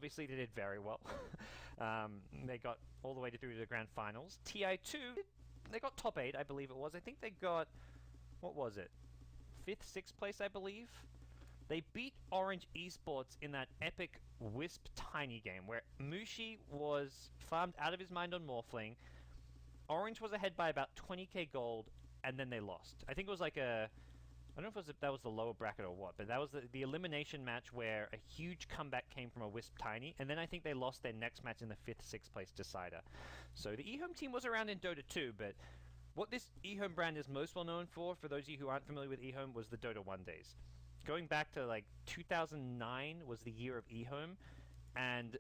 obviously they did very well. They got all the way through to the grand finals. TI2, they got top 8, I believe it was. I think they got, what was it? 5th, 6th place, I believe. They beat Orange Esports in that epic Wisp Tiny game where Mushi was farmed out of his mind on Morphling. Orange was ahead by about 20k gold, and then they lost. I think it was like a... I don't know if that was the lower bracket or what, but that was the elimination match where a huge comeback came from a Wisp Tiny, and then I think they lost their next match in the 5th, 6th place decider. So the EHOME team was around in Dota 2, but what this EHOME brand is most well known for those of you who aren't familiar with EHOME, was the Dota 1 days. Going back to like 2009 was the year of EHOME, and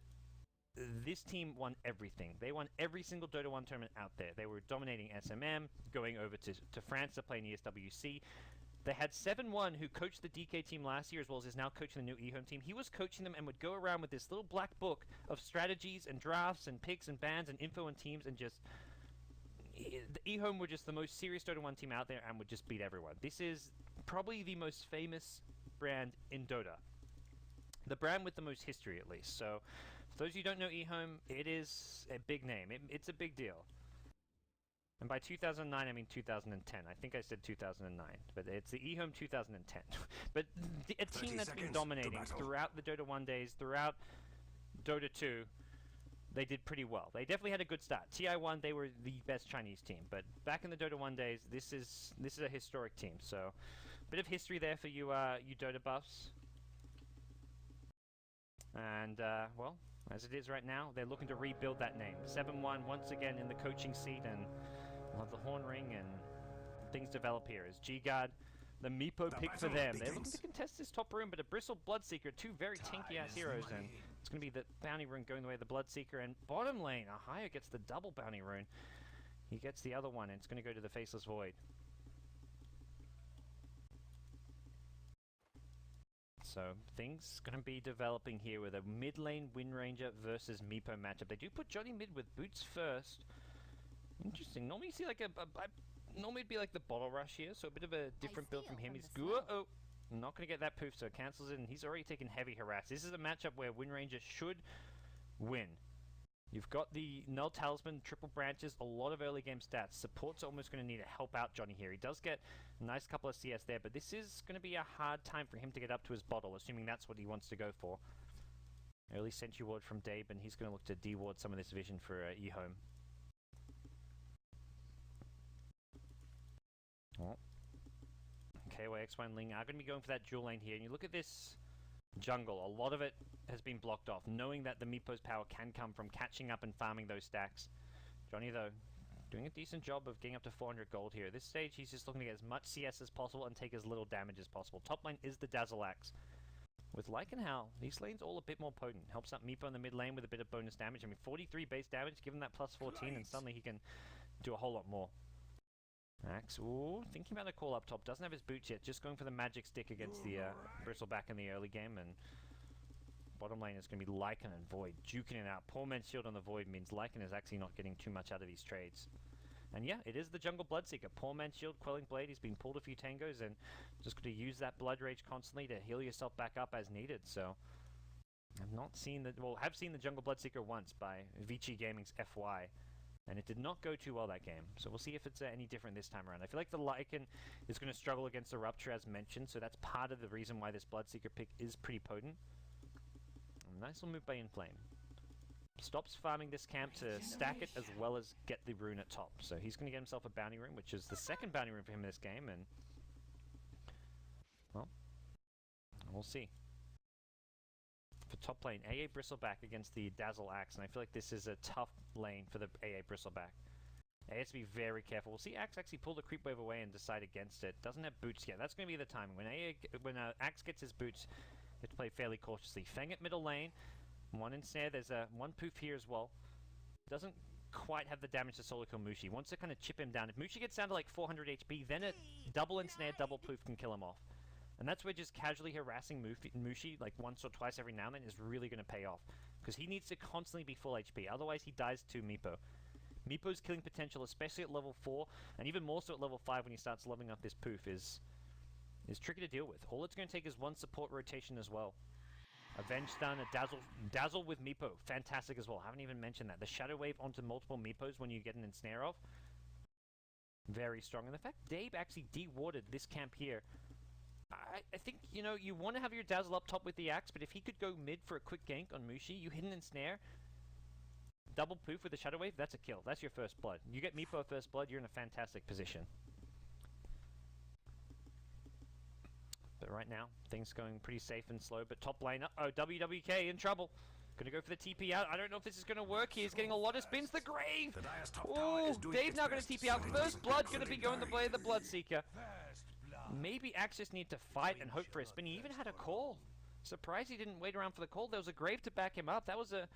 this team won everything. They won every single Dota 1 tournament out there. They were dominating SMM, going over to France to play in ESWC. They had 7-1 who coached the DK team last year as well as is now coaching the new EHOME team. He was coaching them and would go around with this little black book of strategies and drafts and picks and bans and info and teams, and just... The EHOME were just the most serious Dota 1 team out there and would just beat everyone. This is probably the most famous brand in Dota. The brand with the most history, at least. So, for those of you who don't know EHOME, it is a big name. It's a big deal. And by 2009, I mean 2010. I think I said 2009, but it's the EHOME 2010. But a team that's been dominating throughout the Dota 1 days, throughout Dota 2, they did pretty well. They definitely had a good start. TI1, they were the best Chinese team, but back in the Dota 1 days, this is a historic team. So, a bit of history there for you, you Dota buffs. And well, as it is right now, they're looking to rebuild that name. 7-1 once again in the coaching seat, and we'll have the horn ring and things develop here. As G-Guard, the Meepo pick for them. They're looking to contest this top rune, but a Bristle Bloodseeker, two very tanky-ass heroes, and it's going to be the bounty rune going the way of the Bloodseeker. And bottom lane, Ahaya gets the double bounty rune. He gets the other one, and it's going to go to the Faceless Void. So things going to be developing here with a mid lane Wind Ranger versus Meepo matchup. They do put Johnny mid with boots first. Interesting. Normally you see like normally it'd be like the bottle rush here, so a bit of a different build from him. He's oh, not going to get that poof, so it cancels it, and he's already taken heavy harass. This is a matchup where Wind Ranger should win. You've got the Null Talisman, triple branches, a lot of early game stats. Support's almost going to need to help out Johnny here. He does get a nice couple of CS there, but this is going to be a hard time for him to get up to his bottle, assuming that's what he wants to go for. Early Sentry Ward from Dabe, and he's going to look to de-ward some of this vision for EHOME. Oh. KYX1 and Ling are going to be going for that dual lane here, and you look at this jungle, a lot of it has been blocked off, knowing that the Meepo's power can come from catching up and farming those stacks. Johnny, though, doing a decent job of getting up to 400 gold here. At this stage, he's just looking to get as much CS as possible and take as little damage as possible. Top lane is the Dazzle Axe. With Lycanhowl, these lanes all a bit more potent. Helps out Meepo in the mid lane with a bit of bonus damage. I mean, 43 base damage, give him that plus 14, and suddenly he can do a whole lot more. Axe, ooh, thinking about a call up top. Doesn't have his boots yet, just going for the magic stick against the Bristleback in the early game, and bottom lane is going to be Lycan and Void duking it out. Poor man's shield on the Void means Lycan is actually not getting too much out of these trades. And yeah, it is the jungle Bloodseeker. Poor man's shield, Quelling Blade, he's been pulled a few tangos and just going to use that Blood Rage constantly to heal yourself back up as needed, so... I've not seen the... well, have seen the jungle Bloodseeker once by Vici Gaming's FY. And it did not go too well that game, so we'll see if it's any different this time around. I feel like the Lycan is going to struggle against the Rupture as mentioned, so that's part of the reason why this Bloodseeker pick is pretty potent. Nice little move by Inflame. Stops farming this camp to stack it as well as get the rune at top. So he's going to get himself a bounty rune, which is the second bounty rune for him in this game, and... well, we'll see. For top lane, AA Bristleback against the Dazzle Axe, and I feel like this is a tough lane for the AA Bristleback. AA has to be very careful. We'll see Axe actually pull the creep wave away and decide against it. Doesn't have boots yet. That's going to be the time. When Axe gets his boots, you have to play fairly cautiously. Fang at middle lane, one ensnare. There's one poof here as well. Doesn't quite have the damage to solo kill Mushi. Wants to kind of chip him down. If Mushi gets down to like 400 HP, then a double ensnare, double poof can kill him off. And that's where just casually harassing Mushi like once or twice every now and then is really going to pay off. Because he needs to constantly be full HP, otherwise he dies to Meepo. Meepo's killing potential, especially at level 4, and even more so at level 5 when he starts leveling up this poof, is tricky to deal with. All it's going to take is one support rotation as well. Avenge stun, a dazzle with Meepo. Fantastic as well. Haven't even mentioned that. The Shadow Wave onto multiple Meepos when you get an ensnare off. Very strong. And the fact Dave actually de-warded this camp here. I think, you know, you want to have your Dazzle up top with the axe, but if he could go mid for a quick gank on Mushi, you hit an ensnare, double poof with the Shadow Wave, that's a kill. That's your first blood. You get Meepo first blood, you're in a fantastic position. But right now, things going pretty safe and slow, but top lane, uh-oh, WWK in trouble. Gonna go for the TP out. I don't know if this is gonna work. He's getting a lot of spins. The Grave! Oh, Dave now gonna TP out. First blood gonna be going to play the Bloodseeker. Maybe Axe just need to fight and hope for a spin. He even had a call. Surprised he didn't wait around for the call. There was a Grave to back him up. That was a...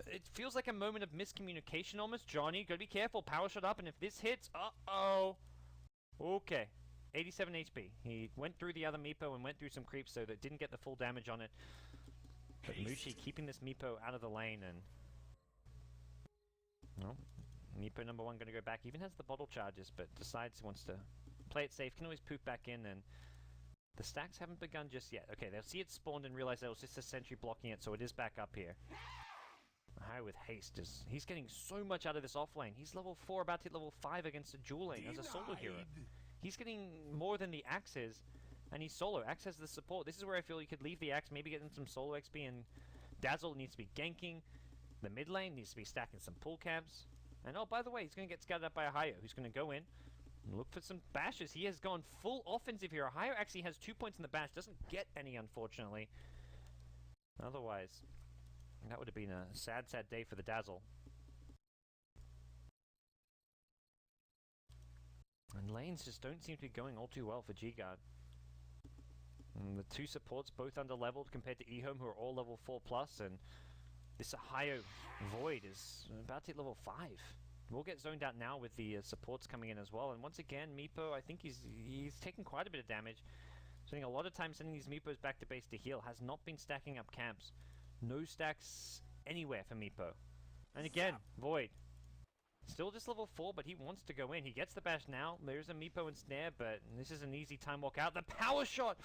It feels like a moment of miscommunication almost. Johnny, gotta be careful. Power shot up, and if this hits... Uh-oh. Okay. 87 HP. He went through the other Meepo and went through some creeps, so that didn't get the full damage on it. But Mushi keeping this Meepo out of the lane, and... Well, Meepo number one gonna go back. Even has the bottle charges, but decides he wants to... play it safe, can always poof back in, and the stacks haven't begun just yet. Okay, they'll see it spawned and realize that was just a sentry blocking it, so it is back up here. High with haste, he's getting so much out of this off lane. He's level 4, about to hit level 5 against a dual lane as a solo hero. He's getting more than the Axe is, and he's solo. Axe has the support. This is where I feel you could leave the Axe, maybe get in some solo XP, and Dazzle needs to be ganking. The mid lane needs to be stacking some pull camps. And oh, by the way, he's going to get scouted up by a Hayo, who's going to go in. Look for some bashes. He has gone full offensive here. Hayo actually has 2 points in the bash. Doesn't get any, unfortunately. Otherwise, that would have been a sad, sad day for the Dazzle. And lanes just don't seem to be going all too well for G-Guard. And the two supports both under-leveled compared to EHOME, who are all level 4+, and this Hayo Void is about to hit level 5. We'll get zoned out now with the supports coming in as well. And once again, Meepo, I think he's taken quite a bit of damage. Spending a lot of time sending these Meepos back to base to heal. Has not been stacking up camps. No stacks anywhere for Meepo. And again, Void. Still just level 4, but he wants to go in. He gets the bash now. There's a Meepo and snare, but this is an easy time walk out. The power shot!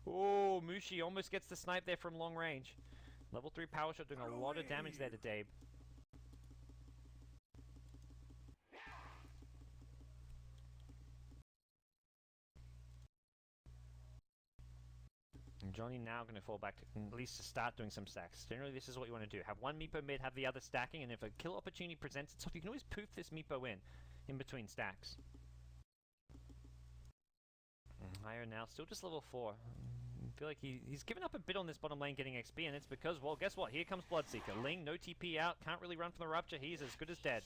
Oh, Mushi almost gets the snipe there from long range. Level 3 power shot doing a lot of damage there to Dave. Johnny now going to fall back to at least to start doing some stacks. Generally, this is what you want to do. Have one Meepo mid, have the other stacking, and if a kill opportunity presents itself, you can always poof this Meepo in between stacks. Higher now, still just level 4. I feel like he's given up a bit on this bottom lane getting XP, and it's because, well, guess what? Here comes Bloodseeker. Ling, no TP out, can't really run from the Rupture. He's as good as dead.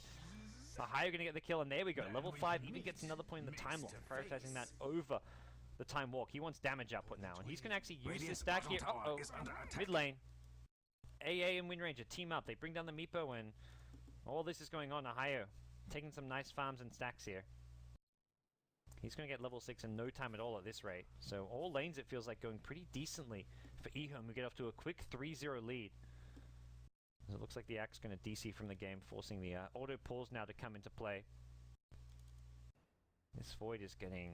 Higher going to get the kill, and there we go. Level 5 even gets another point in the time lock, prioritizing that over the time walk. He wants damage output now, and he's going to actually use this stack here. Uh-oh. Mid lane. AA and Wind Ranger team up. They bring down the Meepo, and all this is going on. Hayo taking some nice farms and stacks here. He's going to get level 6 in no time at all at this rate. So all lanes, it feels like, going pretty decently for EHOME, who get off to a quick 3-0 lead. It looks like the Axe going to DC from the game, forcing the auto pause now to come into play. This Void is getting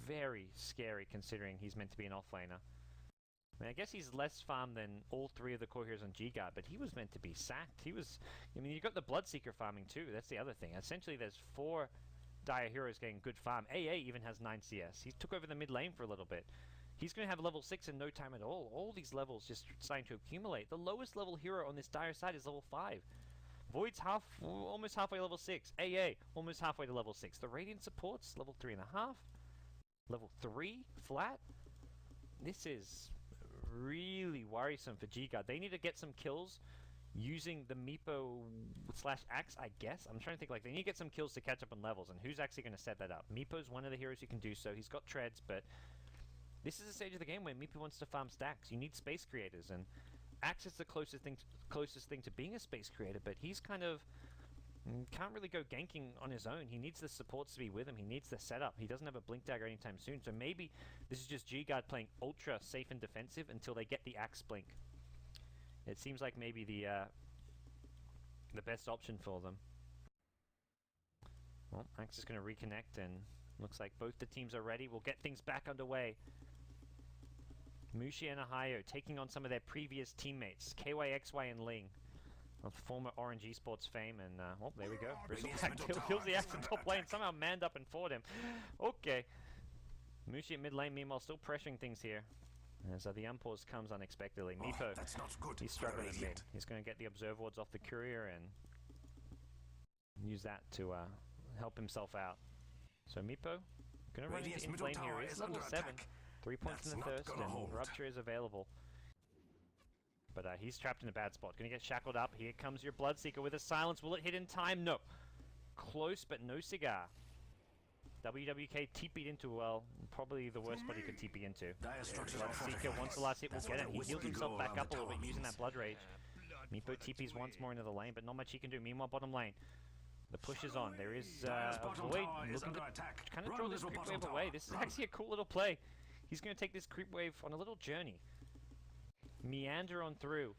very scary considering he's meant to be an offlaner. I mean, I guess he's less farm than all 3 of the core heroes on G-Guard, but he was meant to be sacked. He was... I mean, you got the Bloodseeker farming too. That's the other thing. Essentially, there's 4 Dire heroes getting good farm. AA even has 9 CS. He took over the mid lane for a little bit. He's going to have level 6 in no time at all. All these levels just starting to accumulate. The lowest level hero on this Dire side is level 5. Void's almost halfway level 6. AA almost halfway to level 6. The Radiant supports level 3.5. Level 3 flat. This is really worrisome for G-Guard. They need to get some kills using the Meepo / Axe, I guess. I'm trying to think, like, they need to get some kills to catch up on levels, and who's actually going to set that up? Meepo's one of the heroes who can do so. He's got treads, but this is a stage of the game where Meepo wants to farm stacks. You need space creators, and Axe is the closest thing to being a space creator, but he's kind of can't really go ganking on his own. He needs the supports to be with him. He needs the setup. He doesn't have a Blink Dagger anytime soon, so maybe this is just G-Guard playing ultra safe and defensive until they get the Axe Blink. It seems like maybe the best option for them. Well, Axe is going to reconnect, and looks like both the teams are ready. We'll get things back underway. Mushi and Ohio taking on some of their previous teammates, KYXY and Ling, of former Orange Esports fame, and well, there we go. Bristleback kills the Axe in top lane, somehow manned up and fought him. Okay. Mushi at mid lane, meanwhile, still pressuring things here. As the unpause comes unexpectedly. Meepo, he's struggling a bit. He's going to get the observe wards off the courier and use that to help himself out. So Meepo, going to run into in lane here. He's level 7. 3 points in the thirst, and Rupture is available. But he's trapped in a bad spot. Going to get shackled up. Here comes your Bloodseeker with a silence. Will it hit in time? No. Close, but no cigar. WWK TP'd into, well, probably the worst spot he could TP into. Bloodseeker, once the last hit will get it. He heals himself back up a little bit using that Blood Rage. Meepo TP's once more into the lane, but not much he can do. Meanwhile, bottom lane. The push is on. There is a Void looking to kind of draw this creep wave away. This is actually a cool little play. He's going to take this creep wave on a little journey. Meander on through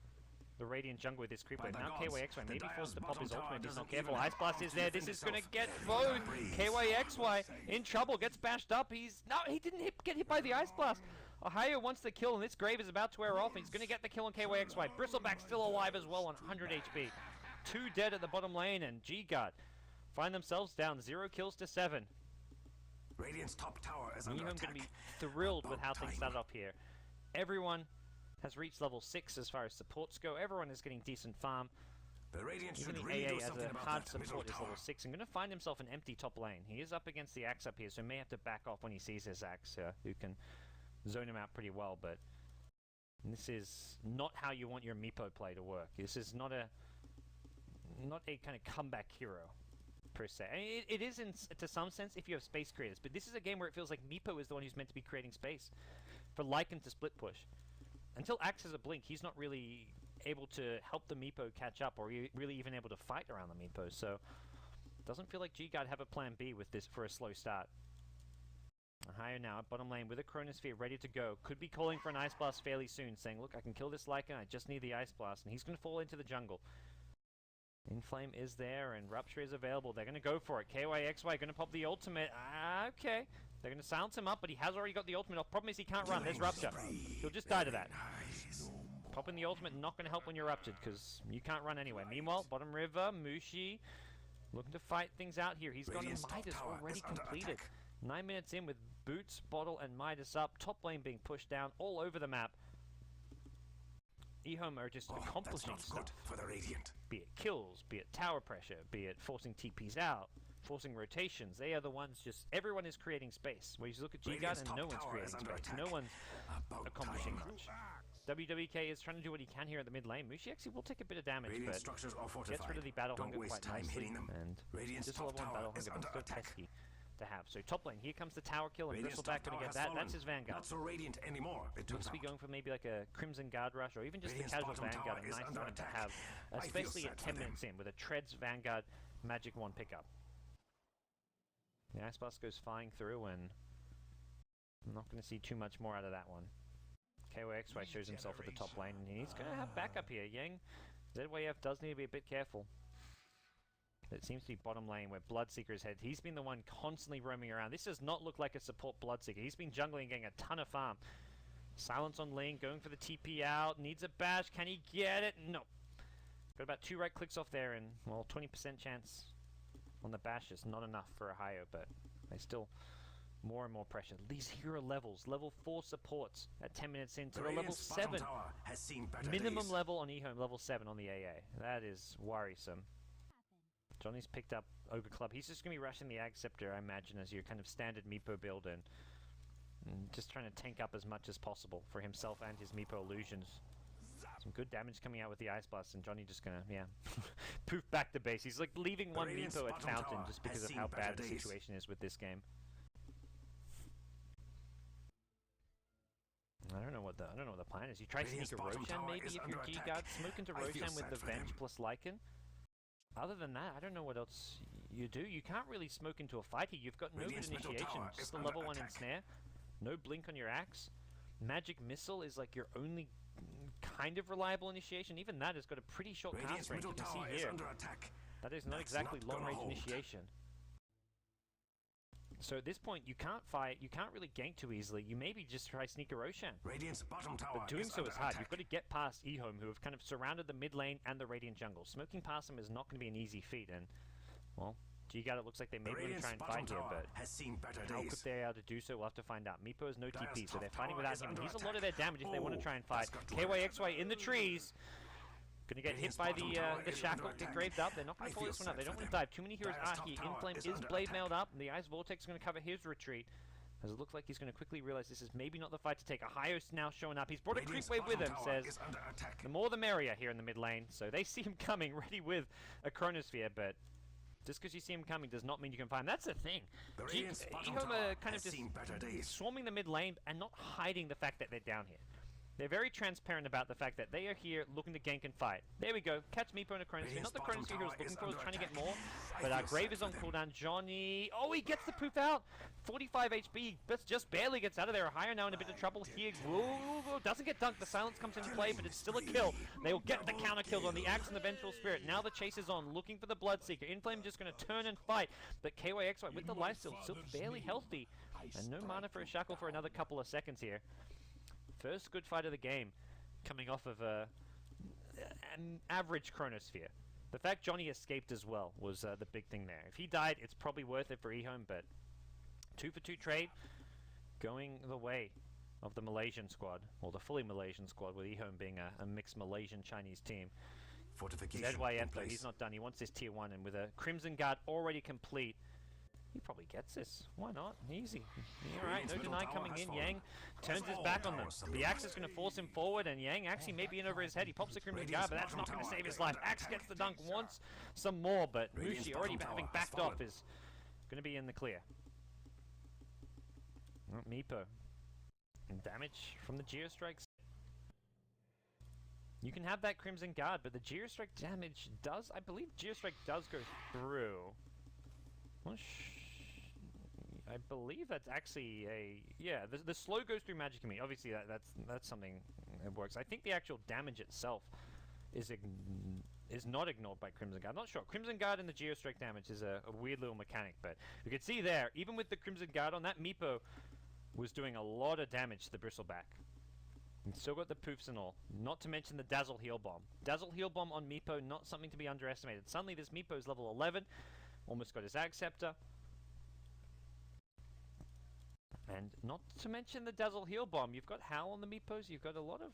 the Radiant jungle with this creep wave. Now KYXY maybe forced to pop his ultimate. He's not careful. Ice Blast is there. This is going to get both. KYXY in trouble. Gets bashed up. No, he didn't get hit by the Ice Blast. Ohio wants the kill, and this Grave is about to wear off. He's going to get the kill on KYXY. Bristleback still alive as well on 100 HP. 2 dead at the bottom lane, and G-Guard find themselves down 0 kills to 7. Radiant's top tower is under EHOME going to be thrilled with how things started off here. Everyone has reached level 6 as far as supports go. Everyone is getting decent farm. Even the AA as a hard support is level 6 and going to find himself an empty top lane. He is up against the Axe up here, so may have to back off when he sees his Axe, who can zone him out pretty well, but this is not how you want your Meepo play to work. This is not a kind of comeback hero, per se. I mean, it is to some sense if you have space creators, but this is a game where it feels like Meepo is the one who's meant to be creating space for Lycan to split push. Until Axe has a blink, he's not really able to help the Meepo catch up, or really even able to fight around the Meepo, so doesn't feel like G-Guard have a plan B with this for a slow start. Ohio now at bottom lane with a Chronosphere ready to go. Could be calling for an Ice Blast fairly soon, saying, look, I can kill this Lycan, I just need the Ice Blast, and he's going to fall into the jungle. Inflame is there, and Rupture is available. They're going to go for it. KYXY going to pop the ultimate. Okay. They're going to silence him up, but he has already got the ultimate off. Problem is he can't run. There's Rupture. He'll just die to that. Popping the ultimate not going to help when you're Ruptured, because you can't run anyway. Meanwhile, bottom river, Mushi looking to fight things out here. He's got a Midas already completed. 9 minutes in with Boots, Bottle, and Midas up. Top lane being pushed down all over the map. EHOME are just accomplishing stuff. For the Radiant. Be it kills, be it tower pressure, be it forcing TPs out, forcing rotations. They are the ones everyone is creating space. Where you look at G-Guard and no one's creating space. No one's accomplishing much. WWK is trying to do what he can here at the mid lane. Mushi actually will take a bit of damage, but gets rid of the Battle Hunger quite nicely. And just level 1 Battle Hunger, but still pesky to have. So top lane, here comes the tower kill, and Bristleback going to get that. That's his Vanguard. Not so radiant anymore. Looks to be going for maybe like a Crimson Guard Rush, or even just the casual Vanguard. A nice one to have, especially at 10 minutes in, with a Treads Vanguard Magic Wand pickup. The Ice Blast goes flying through, and I'm not going to see too much more out of that one. KYXY shows himself at the top lane, and he's going to have backup here. Yang, ZYF does need to be a bit careful. It seems to be bottom lane where Bloodseeker is headed. He's been the one constantly roaming around. This does not look like a support Bloodseeker. He's been jungling, getting a ton of farm. Silence on Ling, going for the TP out. Needs a bash. Can he get it? No. Got about 2 right clicks off there, and, well, 20% chance on the bash is not enough for Ohio, but they still more and more pressure. These hero levels, level 4 supports at 10 minutes into the level 7. Minimum level on EHOME, level 7 on the AA. That is worrisome. Johnny's picked up Ogre Club. He's just going to be rushing the Ag Scepter, I imagine, as your kind of standard Meepo build, and just trying to tank up as much as possible for himself and his Meepo illusions. Some good damage coming out with the Ice Blast, and Johnny just going to, poof back to base. He's like leaving one Meepo at Fountain just because of how bad the situation is with this game. I don't know what the plan is. You try to sneak a Roshan maybe if you're G-Guard. Smoke into Roshan with the Venge plus Lycan. Other than that, I don't know what else you do. You can't really smoke into a fight here. You've got no good initiation. Just the level 1 Ensnare. No blink on your Axe. Magic Missile is like your only kind of reliable initiation. Even that has got a pretty short cast range. You can see here. That is not exactly long range initiation. So at this point, you can't fight, you can't really gank too easily. You maybe just try sneak a Roshan. Radiant's bottom tower But doing so under is hard. attack. You've got to get past EHOME, who have kind of surrounded the mid lane and the Radiant jungle. Smoking past them is not going to be an easy feat, and, well, G-Guard, it looks like they may be going to try and fight here, but has seen better how days. could they be able to do so? We'll have to find out. Meepo has no TP, so they're top fighting tower without is him. under He's a lot attack. of their damage if they want to try and fight. that's got to hurt. KYXY in the trees. Gonna get hit Radiant's by bottom the tower is shackle, under get attack. graved up. They're not gonna I pull feel this one up. They sad don't for want to them. dive. Too many heroes Dire's are top here. tower Inflame is is under blade attack. mailed up, and the Ice Vortex is gonna cover his retreat. As it looks like he's gonna quickly realize this is maybe not the fight to take. Ahios now showing up. He's brought a creep Radiant's wave with bottom him, tower says is under attack. the more the merrier here in the mid lane. So they see him coming, ready with a Chronosphere, but just because you see him coming does not mean you can find him. That's the thing. The Radiant's bottom EHOME tower are kind has of just seen better days. swarming the mid lane and not hiding the fact that they're down here. They're very transparent about the fact that they are here looking to gank and fight. There we go. Catch Meepo and a Chronosphere. Not the Chronosphere he was looking for, was trying to get more. But Grave is on cooldown. Johnny... Oh, he gets the poof out! 45 HP. Just barely gets out of there. Higher now in a bit of trouble here. Whoa, doesn't get dunked. The silence comes into play, but it's still a kill. They will get the counter kills on the Axe and the Vengeful Spirit. Now the chase is on, looking for the Bloodseeker. Inflame just going to turn and fight. But KYXY with the lifesteal, still barely healthy. And no mana for a Shackle for another couple of seconds here. First good fight of the game, coming off of an average Chronosphere. The fact Johnny escaped as well was the big thing there. If he died, it's probably worth it for EHOME, but 2-for-2 trade going the way of the Malaysian squad, or the fully Malaysian squad, with EHOME being a mixed Malaysian-Chinese team. Fortification ZYF, in though, place. he's not done. He wants this tier 1, and with a Crimson Guard already complete, he probably gets this. Why not? Easy. Alright, no deny coming in. Yang turns his back on them. The Axe is going to force him forward, and Yang actually may be in over his head. He pops the Crimson Guard, but that's not going to save his life. Axe gets the dunk once, some more, but Mushi, already having backed off, is going to be in the clear. Meepo. And damage from the Geostrike. You can have that Crimson Guard, but the Geostrike damage does, I believe Geostrike does go through. I believe that's actually a... Yeah, the slow goes through Magic Commune. Obviously, that's something that works. I think the actual damage itself is not ignored by Crimson Guard. I'm not sure. Crimson Guard and the Geostrike damage is a weird little mechanic, but you can see there, even with the Crimson Guard on, that Meepo was doing a lot of damage to the Bristleback. And still got the poofs and all. Not to mention the Dazzle Heal Bomb. Dazzle Heal Bomb on Meepo, not something to be underestimated. Suddenly this Meepo is level 11. Almost got his Axe Scepter. And not to mention the Dazzle Heal Bomb. You've got Howl on the Meepos. You've got a lot of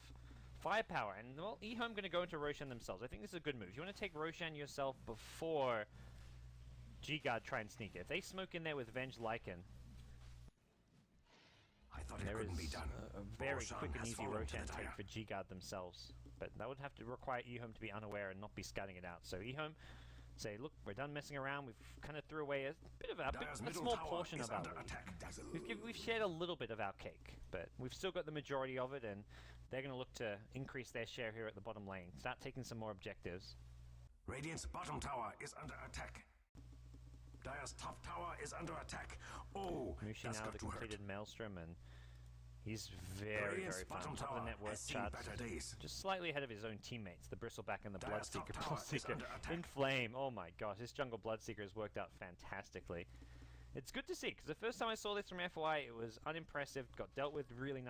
firepower. And, well, EHOME going to go into Roshan themselves. I think this is a good move. You want to take Roshan yourself before G-Guard try and sneak it. If they smoke in there with Venge Lycan, there is a very quick and easy Roshan take for G-Guard themselves. But that would have to require EHOME to be unaware and not be scouting it out. So EHOME say, look, we're done messing around. We've kind of threw away a bit of a small portion of our lead. We've shared a little bit of our cake, but we've still got the majority of it, and they're going to look to increase their share here at the bottom lane. Start taking some more objectives. Radiant's bottom tower is under attack. Dire's top tower is under attack. Oh, Mushi now the completed Maelstrom, and he's very fun. Top of the net worth charts. Just slightly ahead of his own teammates, the Bristleback and the Bloodseeker. Inflame, oh my gosh, this jungle Bloodseeker has worked out fantastically. It's good to see, because the first time I saw this from FY, it was unimpressive, got dealt with really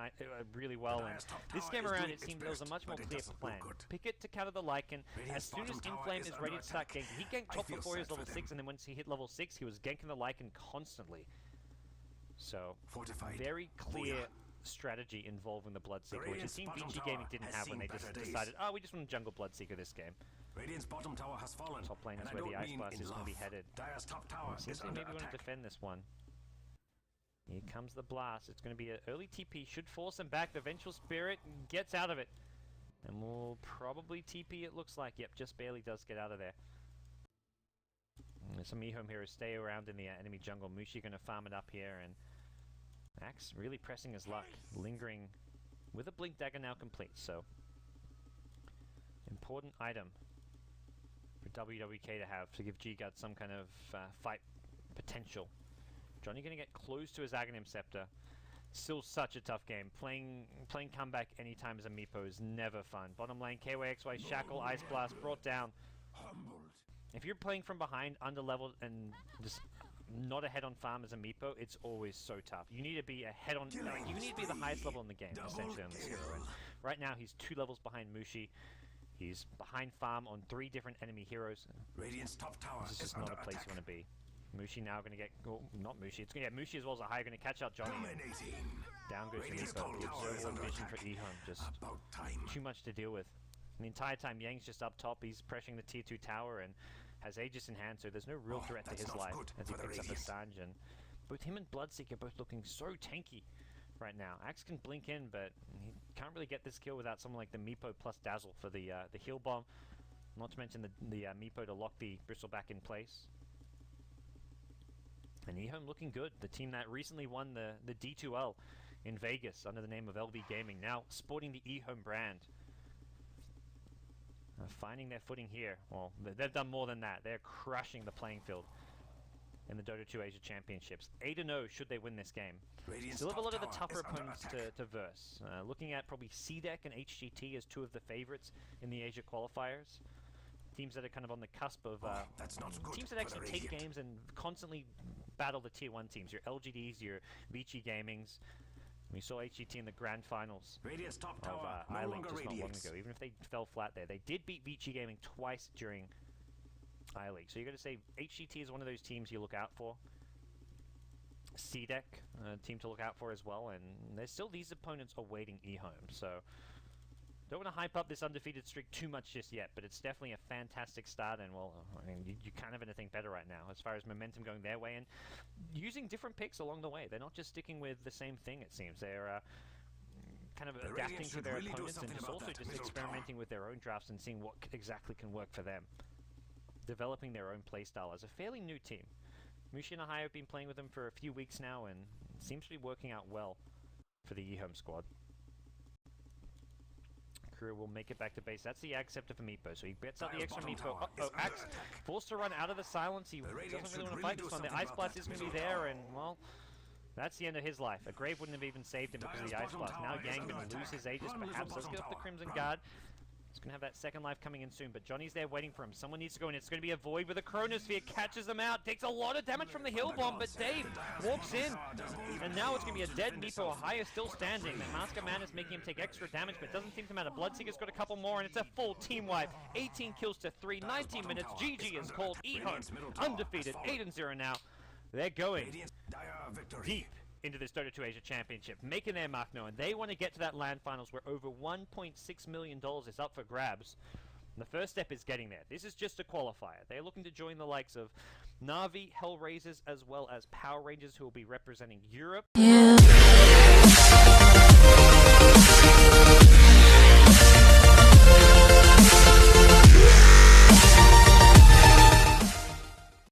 well, and this game around it seemed there was a much more clear plan. Pick it to counter the Lycan. As soon as Inflame is ready to start ganking, he ganked top before he was level 6, and then once he hit level 6, he was ganking the Lycan constantly. So, very clear strategy involving the Bloodseeker, which it seemed VG Gaming didn't have when they just decided, oh, we just want to jungle Bloodseeker this game. Radiant's bottom tower has fallen. Top lane is where the Ice Blast is going to be headed. Dire's top tower Seems is they under maybe want attack. to defend this one. Here comes the blast. It's going to be an early TP. Should force him back. The Vengeful Spirit gets out of it. And will probably TP, it looks like. Yep, just barely does get out of there. Some EHOME heroes stay around in the enemy jungle. Mushi going to farm it up here, and Axe really pressing his luck. Lingering with a Blink Dagger now complete, so important item for WWK to have to give G-Guard some kind of fight potential. Johnny going to get close to his Aghanim Scepter. Still such a tough game. Playing comeback anytime as a Meepo is never fun. Bottom lane, KYXY, Shackle, Ice Blast, brought down. If you're playing from behind, under-leveled, and just not a head-on farm as a Meepo, it's always so tough. You need to be a head-on, like, you need to be the highest level in the game, essentially, on this hero. And right now, he's 2 levels behind Mushi. He's behind farm on 3 different enemy heroes. Radiant's top tower This is is just not under a place attack. you want to be. Mushi now going to get, well, not Mushi, it's going to get Mushi as well as a high, going to catch out Johnny. Dominating. Down goes Radiant's Meepo. gold The tower is observable under vision for attack. EHOME, just About time. too much to deal with. And the entire time, Yang's just up top, he's pressuring the tier 2 tower and has Aegis in hand, so there's no real threat to that's his not life good as he for the picks up a Radiant. Sange. And both him and Bloodseeker both looking so tanky right now. Axe can blink in, but he can't really get this kill without someone like the Meepo plus Dazzle for the heal bomb. Not to mention the Meepo to lock the Bristle back in place. And EHOME looking good. The team that recently won the D2L in Vegas under the name of LB Gaming, now sporting the EHOME brand. Finding their footing here. Well, they've done more than that. They're crushing the playing field in the Dota 2 Asia Championships. 8-0 should they win this game. Radiant's Still have a top lot of the tower tougher is under opponents attack. to verse. Looking at probably CDEC and HGT as 2 of the favorites in the Asia qualifiers. Teams that are kind of on the cusp of that's not good teams that for the actually take Radiant. games and constantly battle the tier 1 teams. Your LGDs, your Vici Gamings. We saw HGT in the grand finals Radiant's top of tower no I-League longer just not long radiates. ago. Even if they fell flat there, they did beat Vici Gaming twice during I-League. So you got to say HGT is one of those teams you look out for. CDEC, team to look out for as well, and there's still these opponents awaiting EHOME. So don't want to hype up this undefeated streak too much just yet, but it's definitely a fantastic start, and well, I mean, you can't have anything better right now as far as momentum going their way and using different picks along the way. They're not just sticking with the same thing, it seems. They're kind of The adapting Radiant to should their really do opponents and something just about also that just middle experimenting with their own drafts and seeing what exactly can work for them. Developing their own playstyle as a fairly new team. Mushi and I have been playing with them for a few weeks now and it seems to be working out well for the EHOME squad. Crew will make it back to base. That's the Acceptor for Meepo, so he gets out the extra Meepo. Uh-oh, Axe forced to run out of the silence. He doesn't really want to fight this one. The Ice Blast is going to be there, and, well, that's the end of his life. A Grave wouldn't have even saved him because of the Ice Blast. Now Yang going to lose his Aegis, perhaps. Let's get off the Crimson Guard. He's going to have that second life coming in soon, but Johnny's there waiting for him. Someone needs to go in. It's going to be a Void with a Chronosphere. Catches them out. Takes a lot of damage from the Hill Bomb, but Dave walks in. And now it's going to be a dead Meepo. Haya still standing. The Masker Man is making him take extra damage, but it doesn't seem to matter. Bloodseeker's got a couple more, and it's a full team wipe. 18 kills to 3. 19 minutes. GG is called. EHOME undefeated. 8-0 now. They're going deep into this Dota 2 Asia Championship, making their mark known. They want to get to that LAN finals where over $1.6 million is up for grabs. And the first step is getting there. This is just a qualifier. They're looking to join the likes of Na'Vi, Hellraisers, as well as Power Rangers, who will be representing Europe.